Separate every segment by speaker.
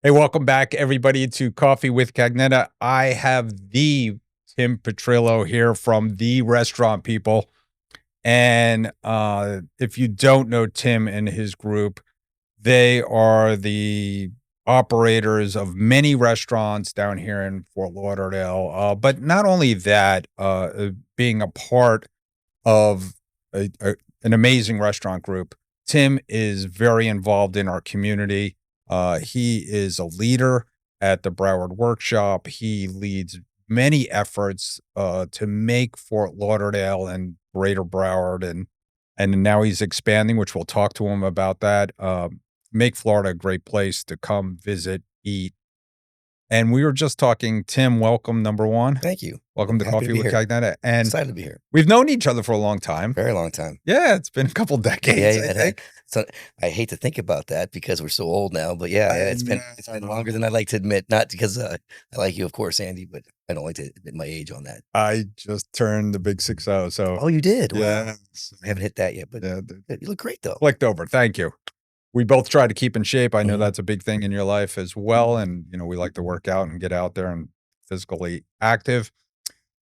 Speaker 1: Hey, welcome back, everybody, to Coffee with Cagnetta. I have the Tim Petrillo here from the Restaurant People. And if you don't know Tim and his group, they are the operators of many restaurants down here in Fort Lauderdale. But not only that, being a part of an amazing restaurant group, Tim is very involved in our community. He is a leader at the Broward Workshop. He leads many efforts to make Fort Lauderdale and Greater Broward, and now he's expanding, which we'll talk to him about that. Make Florida a great place to come visit, eat. And we were just talking, Tim, welcome, number one.
Speaker 2: Thank you.
Speaker 1: Welcome to
Speaker 2: Happy
Speaker 1: Coffee
Speaker 2: be
Speaker 1: with
Speaker 2: here.
Speaker 1: Cagnetta. And
Speaker 2: Excited to be here.
Speaker 1: we've known each other for a long time.
Speaker 2: Very long time.
Speaker 1: Yeah, it's been a couple decades, I
Speaker 2: Yeah,
Speaker 1: think.
Speaker 2: so I hate to think about that because we're so old now, but yeah, it's been longer than I'd like to admit. Not because I like you, of course, Andy, but I don't like to admit my age on that.
Speaker 1: I just turned the big 60, so
Speaker 2: Oh, you did?
Speaker 1: yeah.
Speaker 2: Wow. I haven't hit that yet, but
Speaker 1: Yeah,
Speaker 2: you look great though.
Speaker 1: flicked over. Thank you. We both try to keep in shape. I know
Speaker 2: Mhm.
Speaker 1: that's a big thing in your life as well, and we like to work out and get out there and physically active.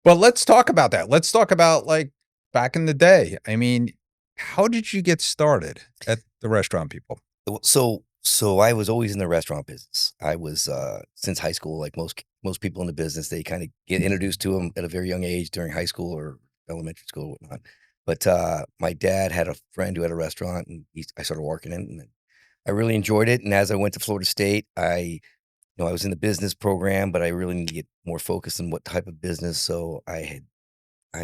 Speaker 1: But let's talk about that. Let's talk about like back in the day. I mean, how did you get started at the Restaurant People?
Speaker 2: Well, So I was always in the restaurant business. I was since high school, like most people in the business, they kind of get introduced to them at a very young age during high school or elementary school or whatnot. But my dad had a friend who had a restaurant, and I started working in it, and I really enjoyed it. And as I went to Florida State, I was in the business program, but I really need to get more focused on what type of business. So I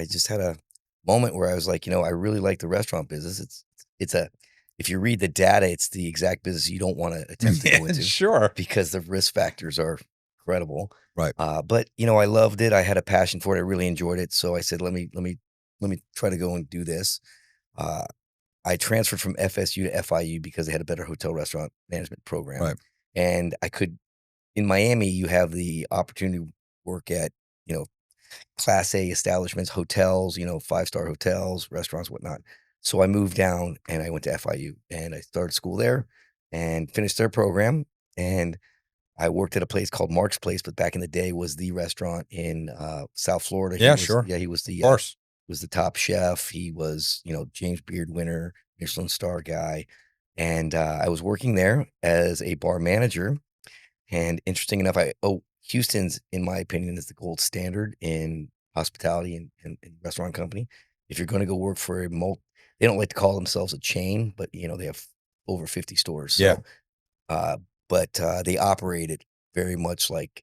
Speaker 2: just had a moment where I was like, I really like the restaurant business. It's if you read the data, it's the exact business you don't want to attempt to go into
Speaker 1: Sure.
Speaker 2: because the risk factors are incredible.
Speaker 1: Right.
Speaker 2: But I loved it. I had a passion for it. I really enjoyed it. So I said, let me try to go and do this. Uh, I transferred from FSU to FIU because they had a better hotel restaurant management program.
Speaker 1: Right.
Speaker 2: And in Miami, you have the opportunity to work at, Class A establishments, hotels, 5-star hotels, restaurants, whatnot. So I moved down and I went to FIU and I started school there and finished their program. And I worked at a place called Mark's Place, but back in the day was the restaurant in South Florida.
Speaker 1: Yeah, sure.
Speaker 2: Yeah, he was
Speaker 1: Of course.
Speaker 2: was the top chef. He was, James Beard winner, Michelin star guy. And I was working there as a bar manager. And interesting enough, Houston's, in my opinion, is the gold standard in hospitality and restaurant company. If you're going to go work for they don't like to call themselves a chain, but they have over 50 stores. So,
Speaker 1: Yeah.
Speaker 2: but they operate it very much like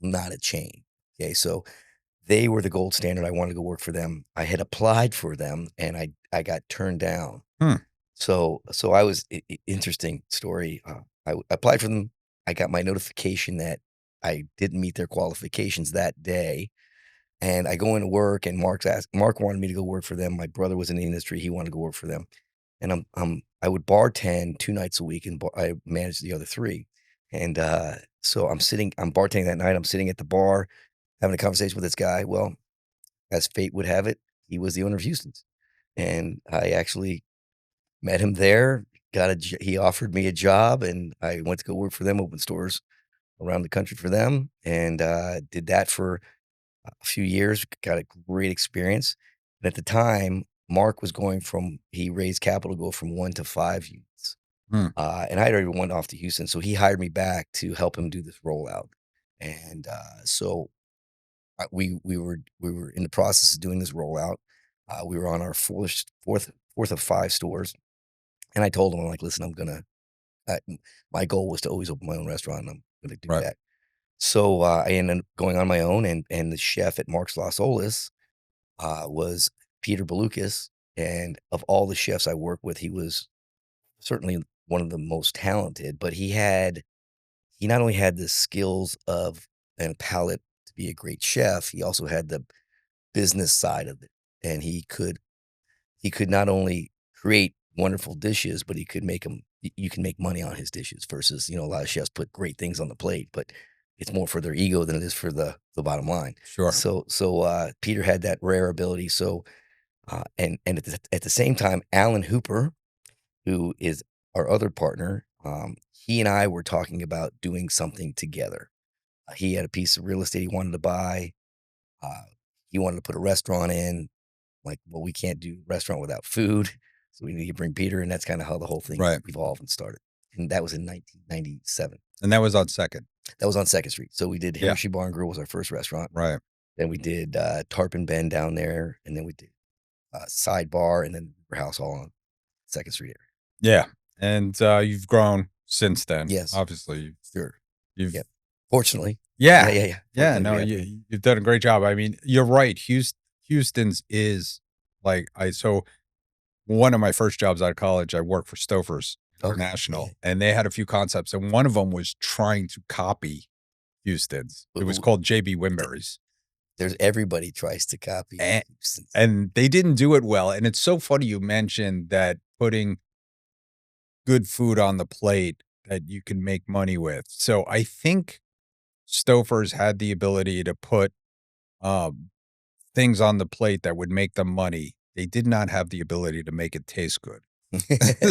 Speaker 2: not a chain. Okay, so they were the gold standard. I wanted to go work for them. I had applied for them, and I got turned down. So I was interesting story. I applied for them. I got my notification that I didn't meet their qualifications that day. And I go into work, and Mark wanted me to go work for them. My brother was in the industry. He wanted to go work for them. And I would bartend 2 nights a week, and I managed the other 3. And so I'm bartending that night. I'm sitting at the bar having a conversation with this guy. Well, as fate would have it, he was the owner of Houston's. And I actually met him there, he offered me a job, and I went to go work for them, open stores around the country for them, and did that for a few years, got a great experience. And at the time, Mark was he raised capital to go from 1 to 5 units. And I had already went off to Houston, so he hired me back to help him do this rollout. And so we were in the process of doing this rollout. We were on our fourth of 5 stores. And I told him, I'm like, listen, my goal was to always open my own restaurant, and I'm going to do that. So I ended up going on my own, and the chef at Mark's Las Olas was Peter Balukas. And of all the chefs I worked with, he was certainly one of the most talented, but he not only had the skills and a palate to be a great chef, he also had the business side of it. And he could not only create wonderful dishes, but you can make money on his dishes versus, a lot of chefs put great things on the plate, but it's more for their ego than it is for the bottom line.
Speaker 1: Sure.
Speaker 2: So Peter had that rare ability. So, and at the same time, Alan Hooper, who is our other partner, He and I were talking about doing something together. He had a piece of real estate he wanted to buy. Uh, he wanted to put a restaurant in. Like, well, we can't do restaurant without food, so we need to bring Peter, and that's kind of how the whole thing
Speaker 1: Right.
Speaker 2: evolved and started. And that was in 1997.
Speaker 1: And that was on Second.
Speaker 2: That was on Second Street. So we did
Speaker 1: Yeah.
Speaker 2: Hershey Bar and Grill was our first restaurant.
Speaker 1: Right.
Speaker 2: Then we did Tarpon Bend down there, and then we did Sidebar, and then House all on Second Street area.
Speaker 1: Yeah. And you've grown since then.
Speaker 2: Yes.
Speaker 1: Obviously.
Speaker 2: Sure.
Speaker 1: You've
Speaker 2: Yep. Fortunately.
Speaker 1: Yeah.
Speaker 2: Yeah.
Speaker 1: Yeah.
Speaker 2: Fortunately,
Speaker 1: No,
Speaker 2: we have
Speaker 1: you've done a great job. I mean, you're right. Houston's is like so one of my first jobs out of college, I worked for Stouffer's International, and they had a few concepts, and one of them was trying to copy Houston's. It was called JB Winberry's.
Speaker 2: There's everybody tries to copy Houston's.
Speaker 1: And they didn't do it well. And it's so funny you mentioned that putting good food on the plate that you can make money with. So I think Stouffer's had the ability to put things on the plate that would make them money. They did not have the ability to make it taste good.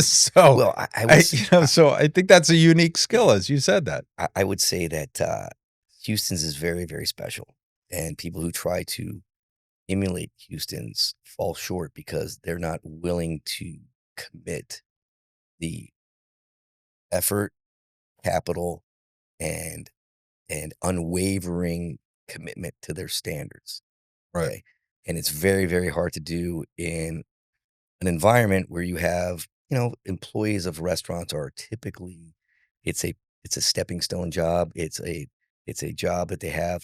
Speaker 1: So,
Speaker 2: well,
Speaker 1: so I think that's a unique skill, as you said that.
Speaker 2: I would say that Houston's is very, very special, and people who try to emulate Houston's fall short because they're not willing to commit the effort, capital, and unwavering commitment to their standards.
Speaker 1: Right.
Speaker 2: Okay? And it's very, very hard to do in an environment where you have, employees of restaurants are typically, it's a stepping stone job. It's a job that they have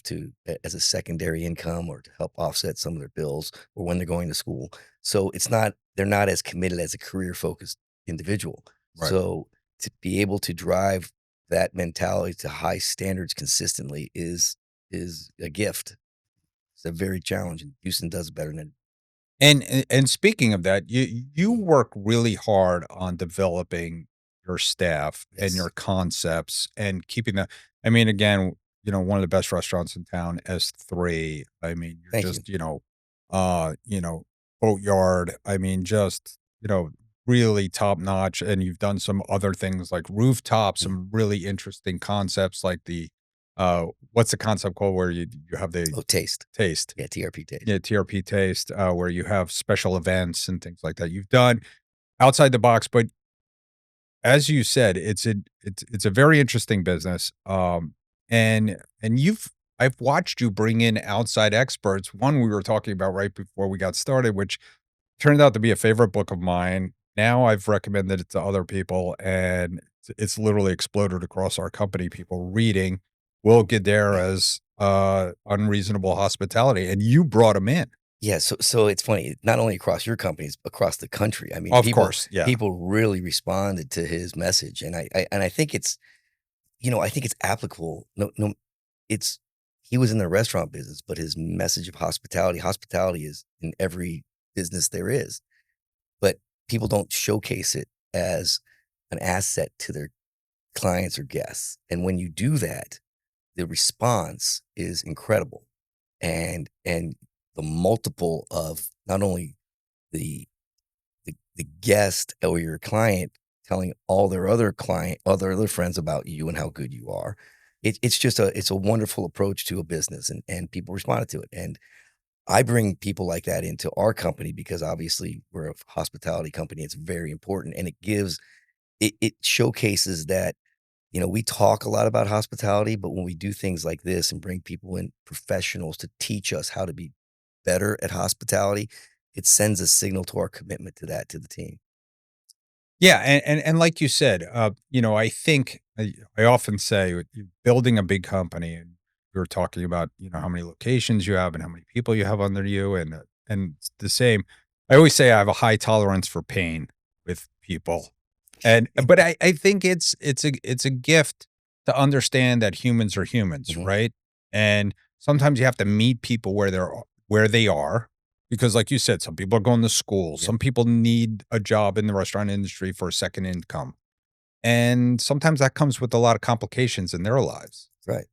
Speaker 2: as a secondary income or to help offset some of their bills or when they're going to school. So they're not as committed as a career focused individual.
Speaker 1: Right.
Speaker 2: So to be able to drive that mentality to high standards consistently is a gift. It's a very challenging. Houston does better than.
Speaker 1: And speaking of that, you work really hard on developing your staff and your concepts and keeping that. I mean, again, one of the best restaurants in town, S3. I mean, you're
Speaker 2: Thank
Speaker 1: just, Boatyard. I mean, just, really top notch. And you've done some other things like Rooftop, some really interesting concepts like the what's the concept called where you have the
Speaker 2: taste.
Speaker 1: Yeah,
Speaker 2: TRP taste.
Speaker 1: Yeah, TRP taste, where you have special events and things like that. You've done outside the box, but as you said, it's a very interesting business. And I've watched you bring in outside experts. One we were talking about right before we got started, which turned out to be a favorite book of mine. Now I've recommended it to other people, and it's literally exploded across our company. People reading Will Guidera's Unreasonable Hospitality, and you brought him in.
Speaker 2: Yeah, so it's funny, not only across your companies, across the country. I mean,
Speaker 1: of course, yeah.
Speaker 2: People really responded to his message, and I think it's, I think it's applicable. No, he was in the restaurant business, but his message of hospitality is in every business there is, but people don't showcase it as an asset to their clients or guests. And when you do that, the response is incredible. And the multiple of not only the guest or your client telling all their other friends about you and how good you are. It's a wonderful approach to a business, and people responded to it. And I bring people like that into our company because obviously we're a hospitality company. It's very important, and it showcases that, we talk a lot about hospitality, but when we do things like this and bring people in, professionals to teach us how to be better at hospitality, it sends a signal to our commitment to the team.
Speaker 1: Yeah, and like you said, I think I often say building a big company, and we were talking about how many locations you have and how many people you have under you, and it's the same. I always say I have a high tolerance for pain with people, but I think it's a gift to understand that humans are humans, right? And sometimes you have to meet people where they are. Because like you said, some people are going to school. Some people need a job in the restaurant industry for a second income. And sometimes that comes with a lot of complications in their lives.
Speaker 2: Right.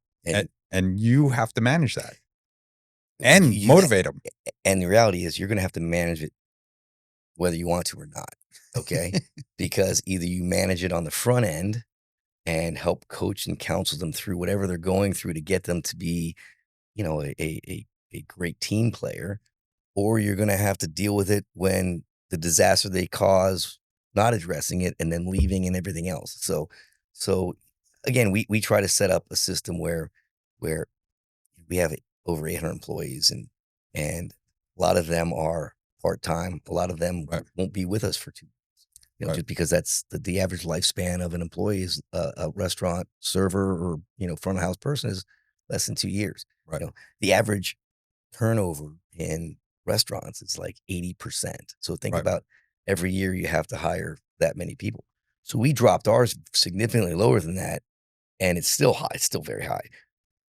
Speaker 1: And you have to manage that and motivate them.
Speaker 2: And the reality is you're going to have to manage it whether you want to or not. Okay. Because either you manage it on the front end and help coach and counsel them through whatever they're going through to get them to be, a great team player, or you're going to have to deal with it when the disaster they cause, not addressing it and then leaving and everything else. So again, we try to set up a system where we have over 800 employees, and a lot of them are part-time. A lot of them
Speaker 1: Right.
Speaker 2: won't be with us for 2 years,
Speaker 1: Right.
Speaker 2: just because that's the average lifespan of an employee is a restaurant server or, front of house person is less than 2 years.
Speaker 1: Right.
Speaker 2: The average turnover in restaurants is like 80%. So think
Speaker 1: Right.
Speaker 2: about every year you have to hire that many people. So we dropped ours significantly lower than that, and it's still high. It's still very high.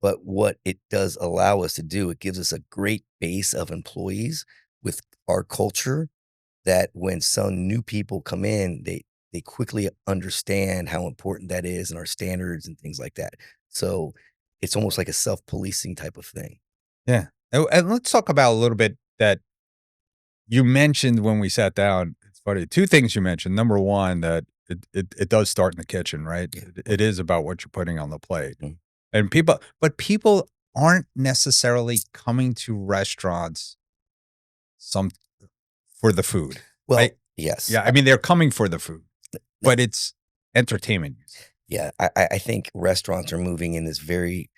Speaker 2: But what it does allow us to do, it gives us a great base of employees with our culture that when some new people come in, they quickly understand how important that is and our standards and things like that. So it's almost like a self-policing type of thing.
Speaker 1: Yeah. And let's talk about a little bit that you mentioned when we sat down. It's funny. Two things you mentioned. Number one, that it does start in the kitchen, right?
Speaker 2: Yeah.
Speaker 1: It is about what you're putting on the plate.
Speaker 2: Mhm.
Speaker 1: And people aren't necessarily coming to restaurants some for the food.
Speaker 2: Well,
Speaker 1: Right?
Speaker 2: yes.
Speaker 1: Yeah. I mean, they're coming for the food, but it's entertainment.
Speaker 2: Yeah. I think restaurants are moving in this very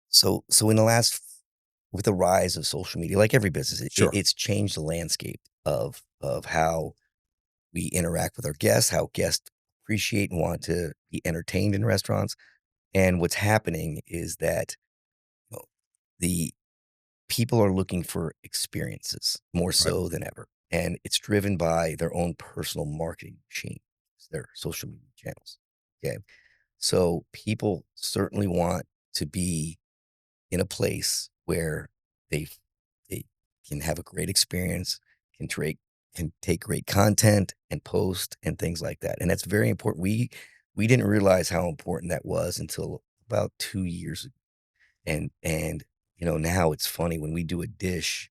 Speaker 2: so in the last with the rise of social media, like every business,
Speaker 1: Sure.
Speaker 2: it's changed the landscape of how we interact with our guests, how guests appreciate and want to be entertained in restaurants. And what's happening is that you know, the people are looking for experiences more
Speaker 1: Right.
Speaker 2: so than ever. And it's driven by their own personal marketing machine, their social media channels. Okay. So people certainly want to be in a place where they they can have a great experience, can take great content and post and things like that. And that's very important. We didn't realize how important that was until about 2 years ago. And now it's funny when we do a dish,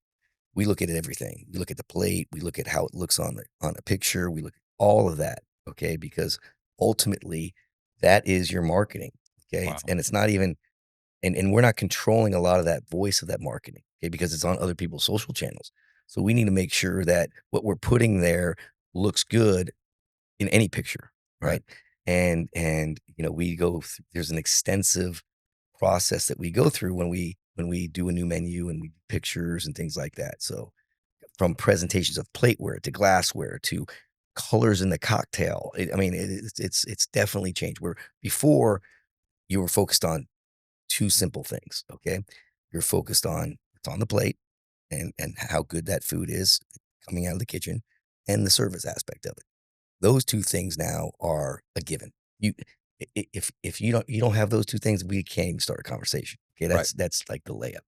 Speaker 2: we look at everything. We look at the plate, we look at how it looks on the picture, we look at all of that, okay? Because ultimately that is your marketing, okay?
Speaker 1: Wow.
Speaker 2: And it's not even and we're not controlling a lot of that voice of that marketing, okay, because it's on other people's social channels. So we need to make sure that what we're putting there looks good in any picture,
Speaker 1: Right.
Speaker 2: right? And we go through, there's an extensive process that we go through when we do a new menu and we do pictures and things like that. So from presentations of plateware to glassware to colors in the cocktail, I mean, it's definitely changed. Where before you were focused on two simple things, okay? You're focused on what's on the plate and how good that food is coming out of the kitchen and the service aspect of it. Those two things now are a given. You if you don't have those two things, we can't even start a conversation. Okay,
Speaker 1: Right.
Speaker 2: that's like the layup.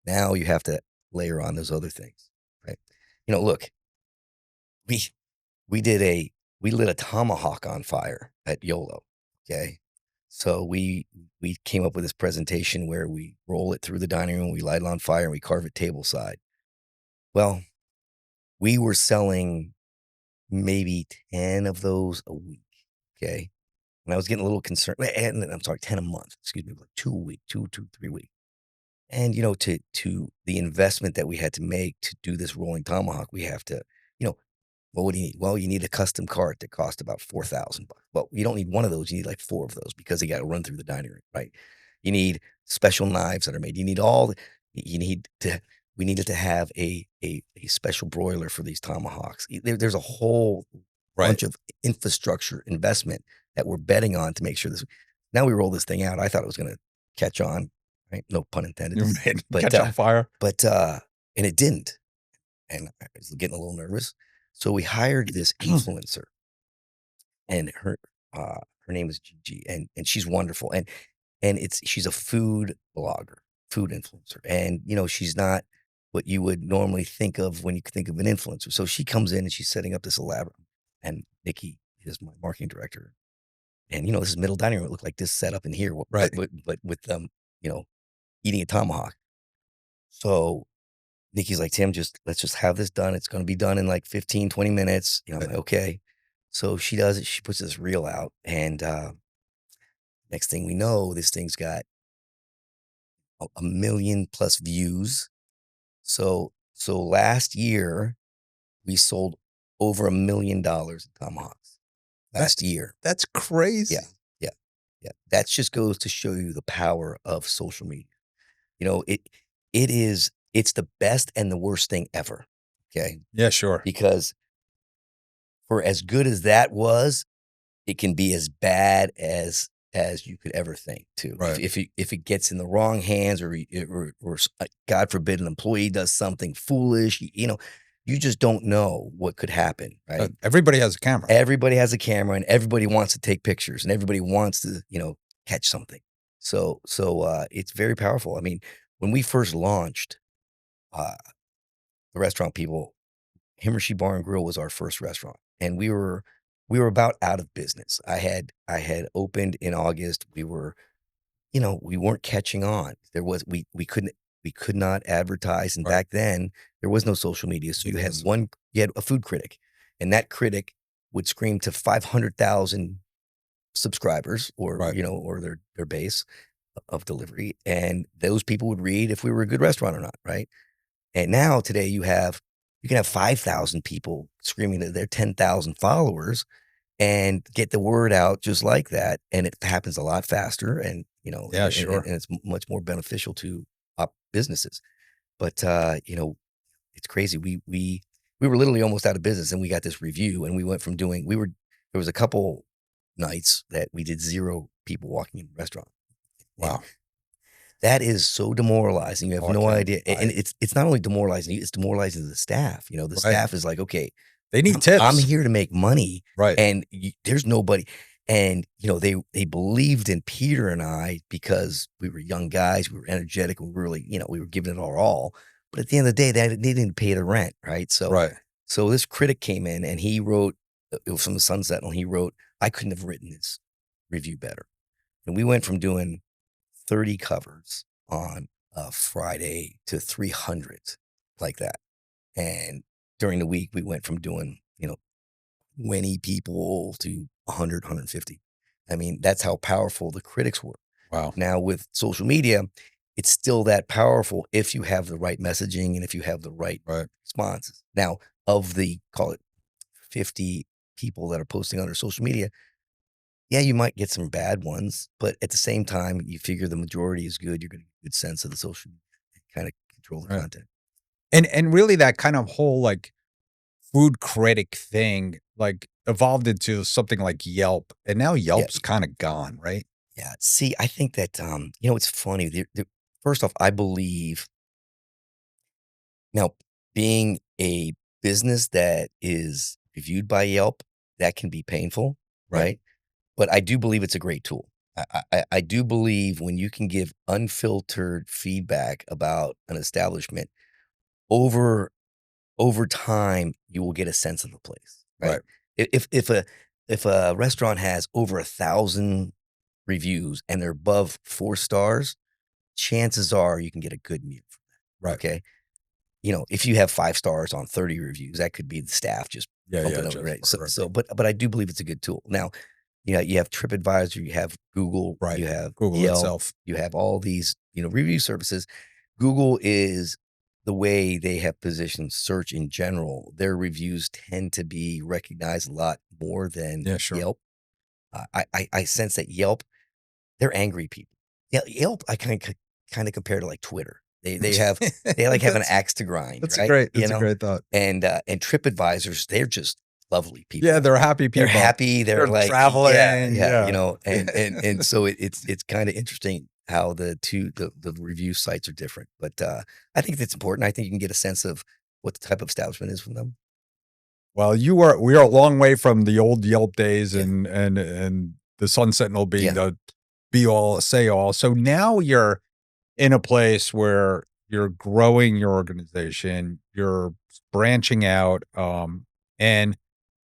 Speaker 2: Now you have to layer on those other things, right? Look, we we did a we lit a tomahawk on fire at YOLO. Okay. So we came up with this presentation where we roll it through the dining room, we light it on fire, and we carve it tableside. Well, we were selling maybe 10 of those a week. Okay. And I was getting a little concerned. And I'm sorry, 10 a month, excuse me, like 2 a week, 3 weeks. And to the investment that we had to make to do this rolling tomahawk, we have to, you know, well, what do you need? Well, you need a custom cart that cost about $4,000. Well, you don't need one of those. You need like 4 of those because they got to run through the dining room, right? You need special knives that are made. You need you need to, we needed to have a special broiler for these tomahawks. There's a whole
Speaker 1: Right.
Speaker 2: bunch of infrastructure investment that we're betting on to make sure this. Now we roll this thing out. I thought it was going to catch on, right? No pun intended.
Speaker 1: Right.
Speaker 2: But,
Speaker 1: Catch on fire.
Speaker 2: and it didn't. And I was getting a little nervous. So we hired this influencer, and her name is Gigi, and she's wonderful. And she's a food blogger, food influencer. And she's not what you would normally think of when you think of an influencer. So she comes in and she's setting up this elaborate, and Nikki is my marketing director. And this is middle dining room. It looked like this set up in here,
Speaker 1: Right.
Speaker 2: but with them, eating a tomahawk. So Nikki's like, Tim, let's just have this done. It's going to be done in like 15, 20 minutes. I'm like, okay. So she does it. She puts this reel out, and next thing we know, this thing's got a million plus views. So last year we sold over $1 million in tomahawks. Last year.
Speaker 1: That's crazy.
Speaker 2: Yeah. That just goes to show you the power of social media. You know, it's the best and the worst thing ever. Okay.
Speaker 1: Yeah, sure.
Speaker 2: Because for as good as that was, it can be as bad as you could ever think too.
Speaker 1: Right.
Speaker 2: If it gets in the wrong hands, or God forbid an employee does something foolish, you just don't know what could happen, right?
Speaker 1: Everybody has a camera.
Speaker 2: Everybody has a camera, and everybody wants to take pictures, and everybody wants to, catch something. So it's very powerful. I mean, when we first launched, the restaurant people, Himmershey Bar and Grill was our first restaurant, and we were about out of business. I had opened in August. We were, we weren't catching on. We could not advertise, and back then there was no social media. So you had a food critic, and that critic would scream to 500,000 subscribers, or or their base of delivery, and those people would read if we were a good restaurant or not, right? And now today you can have 5,000 people screaming to their 10,000 followers and get the word out just like that. And it happens a lot faster, and,
Speaker 1: sure.
Speaker 2: And it's much more beneficial to businesses. But, it's crazy. We were literally almost out of business, and we got this review, and we went from there was a couple nights that we did 0 people walking in the restaurant.
Speaker 1: Wow.
Speaker 2: That is so demoralizing. You have no idea. And it's not only demoralizing, it's demoralizing the staff. The staff is like, okay,
Speaker 1: they need tips.
Speaker 2: I'm here to make money.
Speaker 1: Right.
Speaker 2: And there's nobody. And, they believed in Peter and I because we were young guys. We were energetic. We were really, we were giving it our all. But at the end of the day, they didn't pay the rent. Right. So this critic came in, and he wrote, it was from the Sunset, and he wrote, I couldn't have written this review better. And we went from doing 30 covers on a Friday to 300 like that. And during the week, we went from doing, 20 people to 100, 150. I mean, that's how powerful the critics were.
Speaker 1: Wow.
Speaker 2: Now with social media, it's still that powerful if you have the right messaging and if you have the right responses. Now, of the, call it 50 people that are posting on their social media, yeah, you might get some bad ones, but at the same time, you figure the majority is good. You're going to get a good sense of the social media, kind of control the content.
Speaker 1: And really that kind of whole like food critic thing like evolved into something like Yelp, and now Yelp's kind of gone, right?
Speaker 2: Yeah. See, I think that, it's funny. First off, I believe now, being a business that is reviewed by Yelp, that can be painful, right? But I do believe it's a great tool. I do believe when you can give unfiltered feedback about an establishment, over time, you will get a sense of the place, right? If a restaurant has over 1,000 reviews and they're above 4 stars, chances are you can get a good meal from that. Right. Okay. If you have 5 stars on 30 reviews, that could be the staff just bumping over, right? But I do believe it's a good tool. Now, you have TripAdvisor, you have Google, you have
Speaker 1: Google
Speaker 2: Yelp,
Speaker 1: itself.
Speaker 2: you have all these, review services. Google is the way they have positioned search in general. Their reviews tend to be recognized a lot more than Yelp. I sense that Yelp, they're angry people. Yeah, Yelp, I kind of compare to like Twitter. They have an axe to grind.
Speaker 1: That's
Speaker 2: right?
Speaker 1: a great thought.
Speaker 2: And TripAdvisors, they're just lovely people.
Speaker 1: Yeah, they're happy people.
Speaker 2: They're happy. They're like
Speaker 1: traveling.
Speaker 2: And so it's kind of interesting how the review sites are different. But I think it's important. I think you can get a sense of what the type of establishment is from them.
Speaker 1: Well, we are a long way from the old Yelp days and the Sun Sentinel being the be all, say all. So now you're in a place where you're growing your organization, you're branching out, and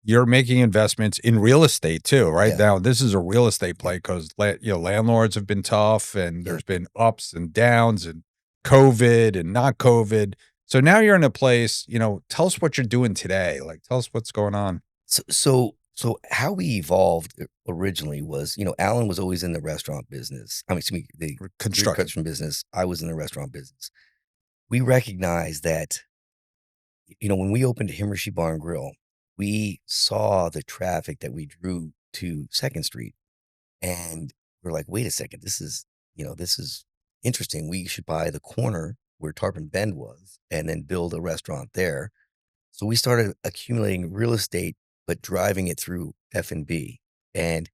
Speaker 1: you're making investments in real estate too, right? Now, this is a real estate play because landlords have been tough, and there's been ups and downs, and COVID and not COVID. So now you're in a place. Tell us what you're doing today. Like, tell us what's going on.
Speaker 2: So So how we evolved originally was, Alan was always in the restaurant business. I mean, excuse me, the construction business. I was in the restaurant business. We recognized that, when we opened Himmershey Bar and Grill, we saw the traffic that we drew to Second Street, and we're like, wait a second, this is interesting. We should buy the corner where Tarpon Bend was, and then build a restaurant there. So we started accumulating real estate, but driving it through F&B. And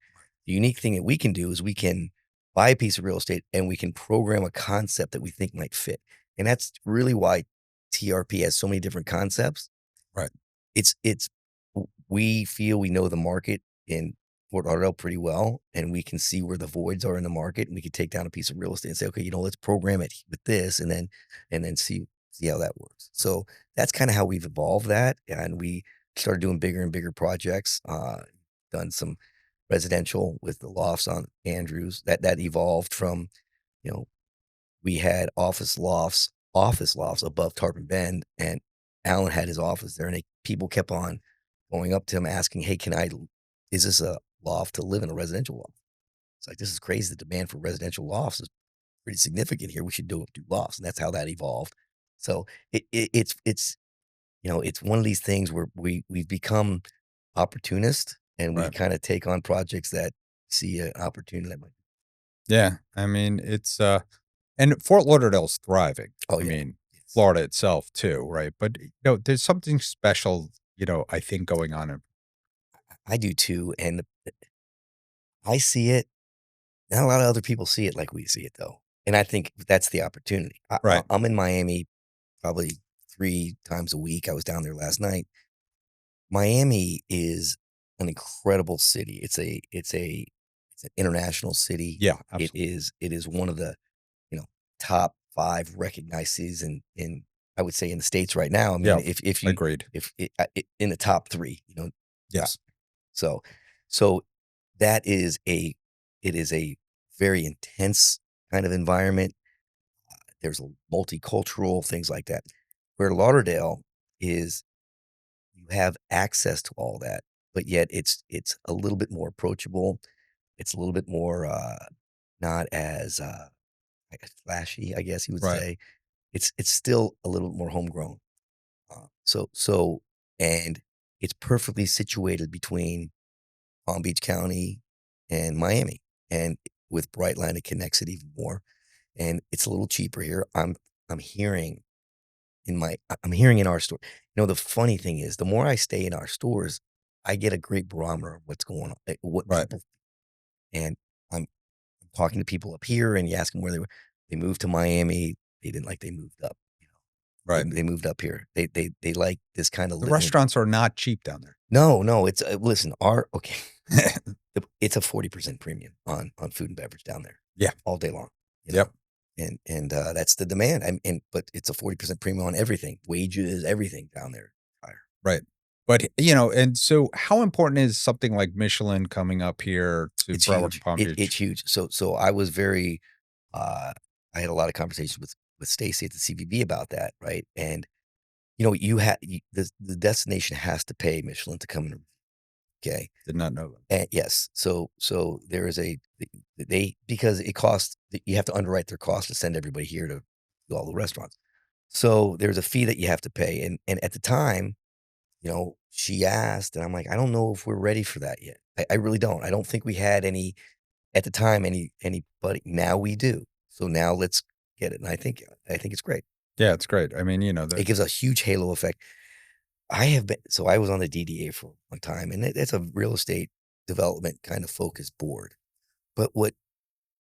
Speaker 2: the unique thing that we can do is we can buy a piece of real estate and we can program a concept that we think might fit. And that's really why TRP has so many different concepts.
Speaker 1: Right.
Speaker 2: We feel we know the market in Fort Lauderdale pretty well, and we can see where the voids are in the market, and we can take down a piece of real estate and say, okay, let's program it with this, and then see how that works. So that's kind of how we've evolved that. And we started doing bigger and bigger projects, done some residential with the lofts on Andrews that evolved from, we had office lofts above Tarpon Bend, and Alan had his office there, and people kept on going up to him asking, hey, is this a loft to live in, a residential loft? It's like, this is crazy. The demand for residential lofts is pretty significant here. We should do lofts. And that's how that evolved. So it's one of these things where we've become opportunist, and we kind of take on projects that see an opportunity that might.
Speaker 1: Yeah. I mean, it's, and Fort Lauderdale's thriving.
Speaker 2: Oh,
Speaker 1: I
Speaker 2: yeah.
Speaker 1: mean, Florida itself too, right? But, there's something special, I think going on.
Speaker 2: I do too. And I see it. Not a lot of other people see it like we see it, though. And I think that's the opportunity.
Speaker 1: Right.
Speaker 2: I'm in Miami probably 3 times a week. I was down there last night. Miami is an incredible city. It's an international city.
Speaker 1: Yeah, absolutely.
Speaker 2: It is one of the, top 5 recognized cities in I would say in the States right now. I mean,
Speaker 1: Yeah,
Speaker 2: if you
Speaker 1: agreed.
Speaker 2: if in the top 3,
Speaker 1: Yes.
Speaker 2: So it is a very intense kind of environment. There's multicultural things like that. Where Lauderdale is, you have access to all that, but yet it's a little bit more approachable. It's a little bit more not as I guess flashy, I guess you would
Speaker 1: Right.
Speaker 2: say. It's still a little more homegrown. So and it's perfectly situated between Palm Beach County and Miami, and with Brightline, it connects it even more. And it's a little cheaper here. I'm hearing I'm hearing in our store. The funny thing is, the more I stay in our stores, I get a great barometer of what's going on, what
Speaker 1: Right.
Speaker 2: people, and I'm talking to people up here, and you ask them where they moved to Miami. They didn't like they moved up.
Speaker 1: Right.
Speaker 2: They moved up here. They like this kind of
Speaker 1: The
Speaker 2: living.
Speaker 1: restaurants are not cheap down there.
Speaker 2: No, it's listen, okay. It's a 40% premium on food and beverage down there.
Speaker 1: Yeah.
Speaker 2: All day long.
Speaker 1: Yep.
Speaker 2: And that's the demand. But it's a 40% premium on everything, wages, everything down there. Higher.
Speaker 1: Right. But, and so how important is something like Michelin coming up here to
Speaker 2: It's
Speaker 1: Broward
Speaker 2: huge.
Speaker 1: Palm Beach?
Speaker 2: It's huge. So I was very, I had a lot of conversations with Stacy at the CVB about that, right? And the destination has to pay Michelin to come in. Okay.
Speaker 1: Did not know that.
Speaker 2: And yes. So there is because it costs, you have to underwrite their cost to send everybody here to all the restaurants. So there's a fee that you have to pay. And at the time, she asked, and I'm like, I don't know if we're ready for that yet. I really don't. I don't think we had at the time, anybody. Now we do. So now let's get it. And I think it's great.
Speaker 1: Yeah, it's great. I mean,
Speaker 2: It gives a huge halo effect. I was on the DDA for one time, and it's a real estate development kind of focused board. But what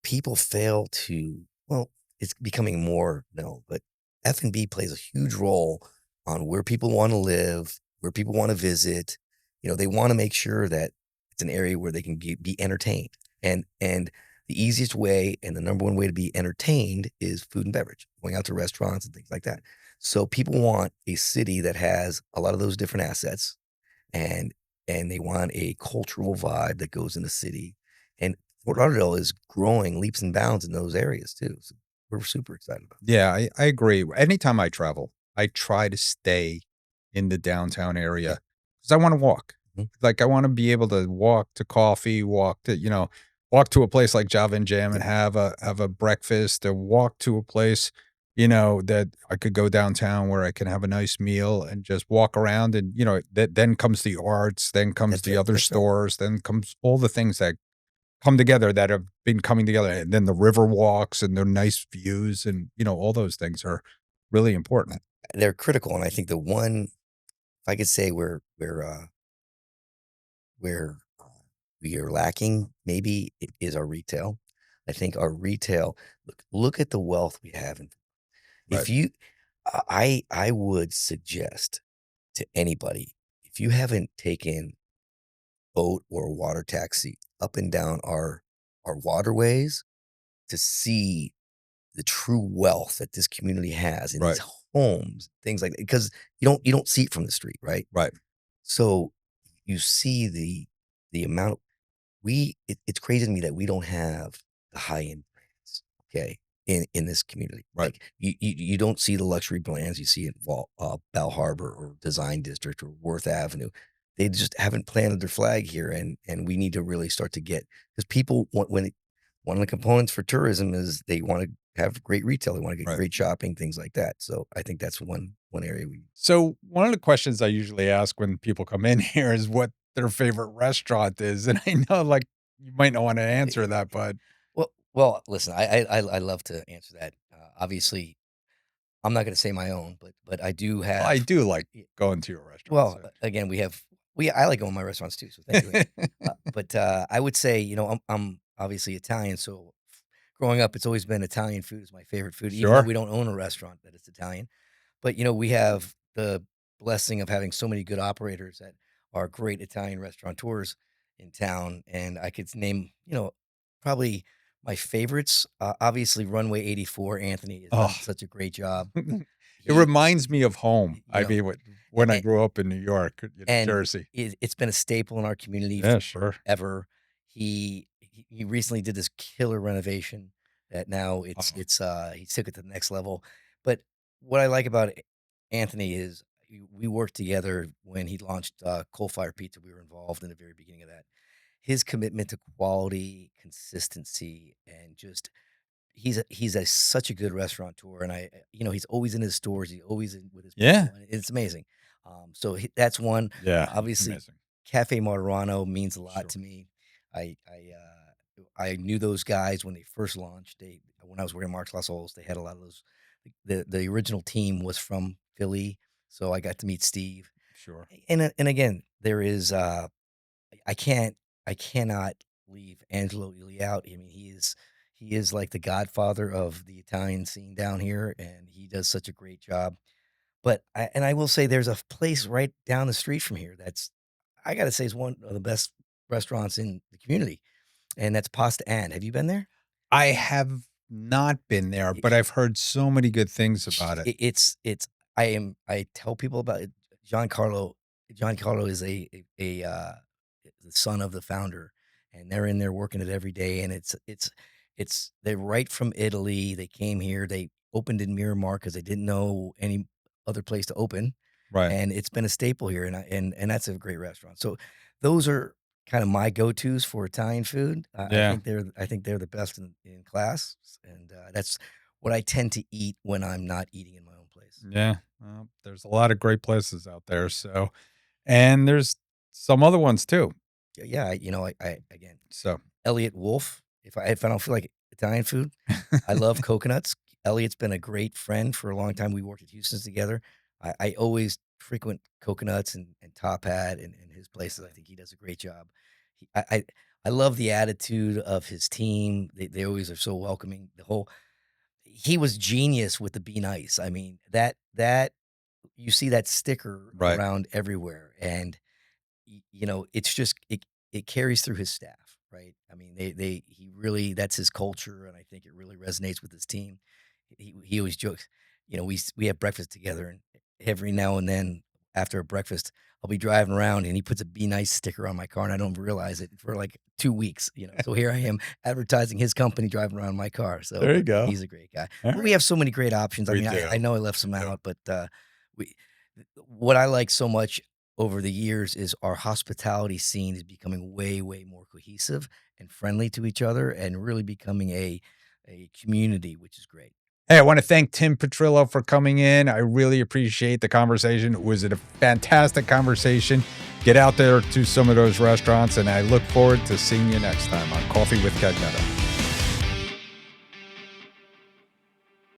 Speaker 2: people fail to, well, it's becoming more known, but F&B plays a huge role on where people want to live, where people want to visit. They want to make sure that it's an area where they can be entertained. And the easiest way and the number one way to be entertained is food and beverage, going out to restaurants and things like that. So people want a city that has a lot of those different assets, and they want a cultural vibe that goes in the city. And Fort Lauderdale is growing leaps and bounds in those areas too. So we're super excited about it.
Speaker 1: Yeah, I agree. Anytime I travel, I try to stay in the downtown area because I want to walk.
Speaker 2: Mhm.
Speaker 1: Like, I wanna be able to walk to coffee, walk to a place like Java and Jam
Speaker 2: Yeah,
Speaker 1: and have a breakfast, or walk to a place, that I could go downtown where I can have a nice meal and just walk around, and, then comes the arts, then comes
Speaker 2: that's
Speaker 1: the
Speaker 2: right,
Speaker 1: other
Speaker 2: that's right.
Speaker 1: stores, then comes all the things that come together that have been coming together, and then the river walks and the nice views, and, all those things are really important.
Speaker 2: They're critical, and I think the one, if I could say where we are lacking maybe is our retail. I think our retail, look at the wealth we have, and
Speaker 1: Right,
Speaker 2: if you I would suggest to anybody, if you haven't taken boat or water taxi up and down our waterways to see the true wealth that this community has in
Speaker 1: right,
Speaker 2: these homes, things like that, because you don't see it from the street, right?
Speaker 1: right,
Speaker 2: So you see the amount it's crazy to me that we don't have the high-end brands, okay, in this community.
Speaker 1: right.
Speaker 2: Like, you don't see the luxury brands you see in Bell Harbor or Design District or Worth Avenue. They just haven't planted their flag here, and we need to really start to get, because people want, one of the components for tourism is they wanna have great retail, they wanna get
Speaker 1: Right.
Speaker 2: great shopping, things like that. So I think that's one area we.
Speaker 1: So one of the questions I usually ask when people come in here is what their favorite restaurant is, and I know, like, you might not wanna answer that, but
Speaker 2: Well, listen, I love to answer that. Obviously, I'm not gonna say my own, but I do
Speaker 1: I
Speaker 2: have.
Speaker 1: do like
Speaker 2: Y
Speaker 1: going to your restaurants,
Speaker 2: Well,
Speaker 1: so
Speaker 2: again, I like going to my restaurants too, so thank you. But, I would say, I'm obviously Italian, so growing up, it's always been Italian food is my favorite food, even though
Speaker 1: Sure,
Speaker 2: we don't own a restaurant that is Italian. But, we have the blessing of having so many good operators that are great Italian restaurateurs in town, and I could name, probably my favorites. Obviously, Runway 84, Anthony has done
Speaker 1: oh.
Speaker 2: such a great job.
Speaker 1: It
Speaker 2: He
Speaker 1: reminds me of home.
Speaker 2: you
Speaker 1: I
Speaker 2: know,
Speaker 1: mean, when I
Speaker 2: a
Speaker 1: grew up in New York,
Speaker 2: and
Speaker 1: Jersey.
Speaker 2: it's been a staple in our community
Speaker 1: Yeah, sure.
Speaker 2: forever. He recently did this killer renovation that now
Speaker 1: Oh,
Speaker 2: he took it to the next level. But what I like about Anthony is we worked together when he launched Coal Fire Pizza. We were involved in the very beginning of that. His commitment to quality, consistency, and just he's such a good restaurateur, and he's always in his stores, he's always in with his
Speaker 1: yeah,
Speaker 2: people, and it's amazing. So that's one.
Speaker 1: yeah, it's
Speaker 2: Obviously,
Speaker 1: amazing.
Speaker 2: Cafe Moderano means a lot
Speaker 1: Sure.
Speaker 2: to me. I knew those guys when they first launched. When I was working at Marks Las Olas, they had a lot of those. The original team was from Philly, so I got to meet Steve.
Speaker 1: Sure.
Speaker 2: And again, there is I can't I cannot leave Angelo Ely out. I mean, he is like the godfather of the Italian scene down here, and he does such a great job. But I will say there's a place right down the street from here that's, I gotta say, is one of the best restaurants in the community, and that's Pasta Ann. Have you been there?
Speaker 1: I have not been there, but I've heard so many good things about it.
Speaker 2: It's I tell people about it. Giancarlo Giancarlo is the son of the founder, and they're in there working it every day, and it's they're right from Italy. They came here, they opened in Miramar because they didn't know any other place to open,
Speaker 1: Right.
Speaker 2: and it's been a staple here, and that's a great restaurant. So those are kind of my go-tos for Italian food.
Speaker 1: Yeah.
Speaker 2: I think they're the best in class, and that's what I tend to eat when I'm not eating in my own place.
Speaker 1: Yeah. Well, there's a lot of great places out there, so and there's some other ones too.
Speaker 2: Yeah, I again,
Speaker 1: So
Speaker 2: Elliot Wolf. If I don't feel like Italian food, I love coconuts. Elliot's been a great friend for a long time. We worked at Houston's together. I always frequent coconuts and Top Hat and his places. I think he does a great job. I love the attitude of his team. They always are so welcoming. He was genius with the Be Nice. I mean, that you see that sticker
Speaker 1: right.
Speaker 2: around everywhere, and it's just it carries through his staff, right? I mean, he really, that's his culture, and I think it really resonates with his team. He always jokes, we have breakfast together, and every now and then after a breakfast, I'll be driving around, and he puts a "Be Nice" sticker on my car, and I don't realize it for like 2 weeks. So here I am advertising his company, driving around my car. So,
Speaker 1: There you
Speaker 2: but
Speaker 1: go.
Speaker 2: he's a great guy.
Speaker 1: All
Speaker 2: But we
Speaker 1: right.
Speaker 2: have so many great options. I
Speaker 1: We
Speaker 2: mean, I
Speaker 1: do.
Speaker 2: know I left
Speaker 1: We
Speaker 2: some
Speaker 1: do.
Speaker 2: out, but we what I like so much. over the years is our hospitality scene is becoming way, way more cohesive and friendly to each other and really becoming a community, which is great.
Speaker 1: Hey, I want to thank Tim Petrillo for coming in. I really appreciate the conversation. It was a fantastic conversation. Get out there to some of those restaurants, and I look forward to seeing you next time on Coffee with Cagnetta.